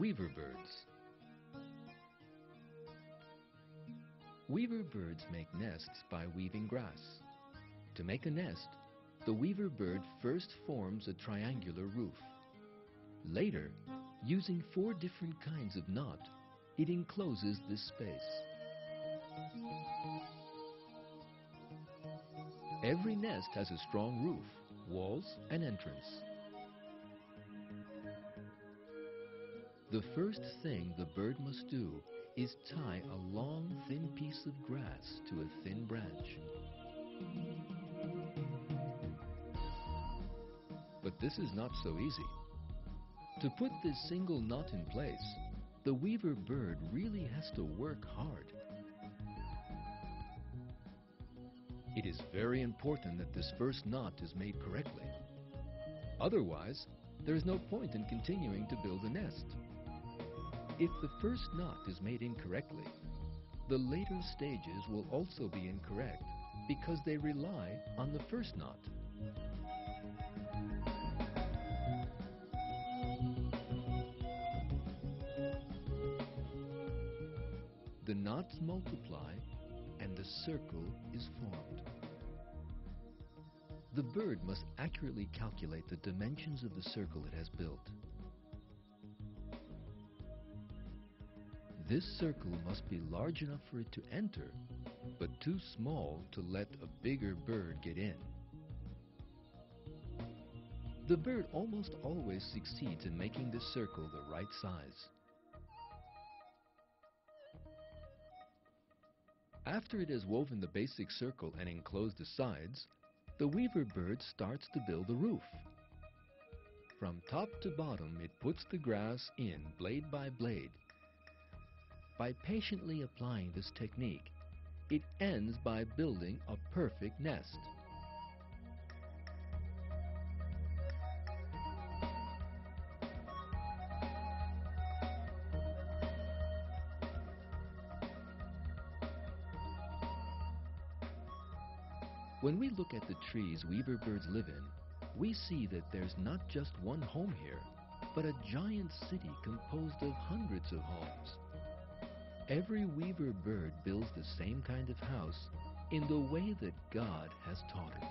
Weaver birds. Weaver birds make nests by weaving grass. To make a nest, the weaver bird first forms a triangular roof. Later, using 4 different kinds of knot, it encloses this space. Every nest has a strong roof, walls, and entrance. The first thing the bird must do is tie a long, thin piece of grass to a thin branch. But this is not so easy. To put this single knot in place, the weaver bird really has to work hard. It is very important that this first knot is made correctly. Otherwise, there is no point in continuing to build a nest. If the first knot is made incorrectly, the later stages will also be incorrect because they rely on the first knot. The knots multiply and the circle is formed. The bird must accurately calculate the dimensions of the circle it has built. This circle must be large enough for it to enter, but too small to let a bigger bird get in. The bird almost always succeeds in making the circle the right size. After it has woven the basic circle and enclosed the sides, the weaver bird starts to build the roof. From top to bottom, it puts the grass in blade by blade. By patiently applying this technique, it ends by building a perfect nest. When we look at the trees weaver birds live in, we see that there's not just one home here, but a giant city composed of hundreds of homes. Every weaver bird builds the same kind of house in the way that God has taught it.